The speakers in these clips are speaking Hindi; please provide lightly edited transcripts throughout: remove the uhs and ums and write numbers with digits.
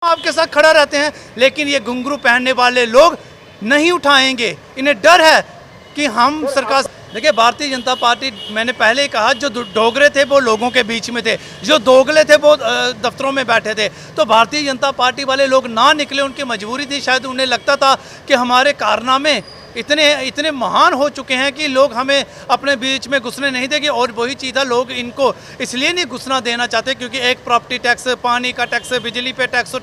आपके साथ खड़ा रहते हैं, लेकिन ये घुंघरू पहनने वाले लोग नहीं उठाएंगे। इन्हें डर है कि हम सरकार। देखिए, भारतीय जनता पार्टी, मैंने पहले ही कहा, जो डोगरे थे वो लोगों के बीच में थे, जो दोगले थे वो दफ्तरों में बैठे थे। तो भारतीय जनता पार्टी वाले लोग ना निकले, उनकी मजबूरी थी। शायद उन्हें लगता था कि हमारे कारनामे इतने महान हो चुके हैं कि लोग हमें अपने बीच में घुसने नहीं देंगे। और वही चीज़ है, लोग इनको इसलिए नहीं घुसना देना चाहते क्योंकि एक प्रॉपर्टी टैक्स, पानी का टैक्स, बिजली पे टैक्स,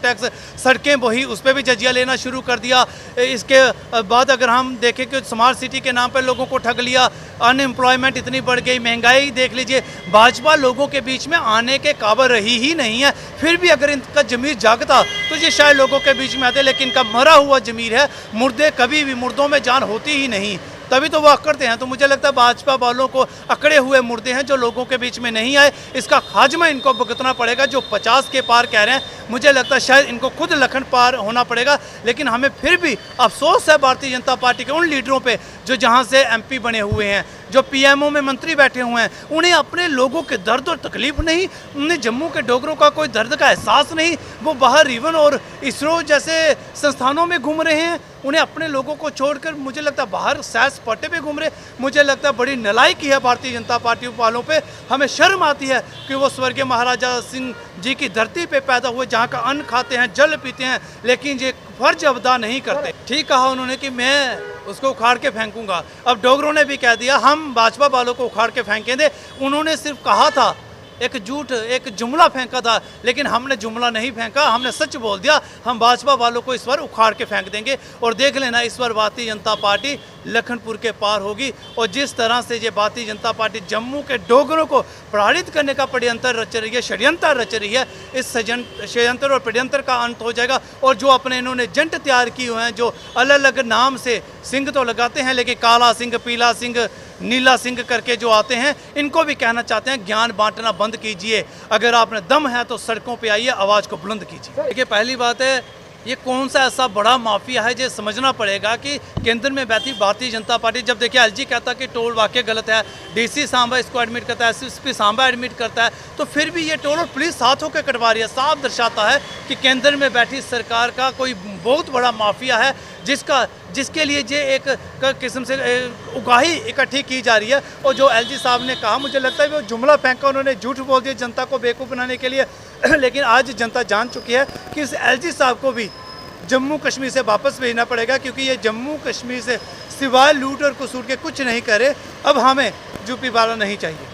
सड़कें वही, उस पर भी जजिया लेना शुरू कर दिया। इसके बाद अगर हम देखें कि स्मार्ट सिटी के नाम पर लोगों को ठग लिया, अनएम्प्लॉयमेंट इतनी बढ़ गई, महंगाई देख लीजिए। भाजपा लोगों के बीच में आने के काबिल रही ही नहीं है। फिर भी अगर इनका ज़मीर जागता तो ये शायद लोगों के बीच में आते, लेकिन इनका मरा हुआ ज़मीर है। मुर्दे कभी भी, मुर्दों में जान होती ही नहीं, तभी तो वो अकड़ते हैं। तो मुझे लगता है भाजपा वालों को अकड़े हुए मुर्दे हैं जो लोगों के बीच में नहीं आए। इसका खाजमा इनको भुगतना पड़ेगा। जो 50 के पार कह रहे हैं, मुझे लगता है शायद इनको खुद लखन पार होना पड़ेगा। लेकिन हमें फिर भी अफसोस है भारतीय जनता पार्टी के उन लीडरों पे जो जहां से MP बने हुए हैं, जो PMO में मंत्री बैठे हुए हैं। उन्हें अपने लोगों के दर्द और तकलीफ नहीं, उन्हें जम्मू के डोगरों का कोई दर्द का एहसास नहीं। वो बाहर इवन और ISRO जैसे संस्थानों में घूम रहे हैं। उन्हें अपने लोगों को छोड़कर मुझे लगता है बाहर सैर सपाटे पे घूम रहे। मुझे लगता है बड़ी नालायकी है भारतीय जनता पार्टी वालों पे। हमें शर्म आती है कि वो स्वर्गीय महाराजा सिंह जी की धरती पे पैदा हुए, जहाँ का अन्न खाते हैं, जल पीते हैं, लेकिन ये फर्ज अदा नहीं करते। ठीक कहा उन्होंने कि मैं उसको उखाड़ के फेंकूंगा। अब डोगरों ने भी कह दिया हम भाजपा वालों को उखाड़ के फेंकेंगे। उन्होंने सिर्फ कहा था, एक झूठ, एक जुमला फेंका था, लेकिन हमने जुमला नहीं फेंका, हमने सच बोल दिया। हम भाजपा वालों को इस बार उखाड़ के फेंक देंगे। और देख लेना, इस बार भारतीय जनता पार्टी लखनपुर के पार होगी। और जिस तरह से ये भारतीय जनता पार्टी जम्मू के डोगरों को प्रताड़ित करने का षड्यंत्र रच रही है, षड्यंत्र रच रही है, इस षड्यंत्र और षड्यंत्र का अंत हो जाएगा। और जो अपने इन्होंने जंट तैयार किए हुए हैं, जो अलग अलग नाम से सिंह तो लगाते हैं, लेकिन काला सिंह, पीला सिंह, नीला सिंह करके जो आते हैं, इनको भी कहना चाहते हैं ज्ञान बांटना बंद कीजिए। अगर आपने दम है तो सड़कों पे आइए, आवाज़ को बुलंद कीजिए। देखिए, पहली बात है, ये कौन सा ऐसा बड़ा माफिया है, जो समझना पड़ेगा कि केंद्र में बैठी भारतीय जनता पार्टी। जब देखिए LG कहता कि टोल वाकई गलत है, DC सांबा इसको एडमिट करता है, SSP सांबा एडमिट करता है, तो फिर भी ये टोल और पुलिस साथ होकर कटवा रही है। साफ दर्शाता है कि केंद्र में बैठी सरकार का कोई बहुत बड़ा माफिया है, जिसके लिए ये एक किस्म से उगाही इकट्ठी की जा रही है। और जो LG साहब ने कहा, मुझे लगता है वो जुमला फेंका, उन्होंने झूठ बोल दिया जनता को बेवकूफ़ बनाने के लिए। लेकिन आज जनता जान चुकी है कि इस LG साहब को भी जम्मू कश्मीर से वापस भेजना पड़ेगा, क्योंकि ये जम्मू कश्मीर से सिवाय लूट और कसूर के कुछ नहीं करे। अब हमें यूपी वाला नहीं चाहिए।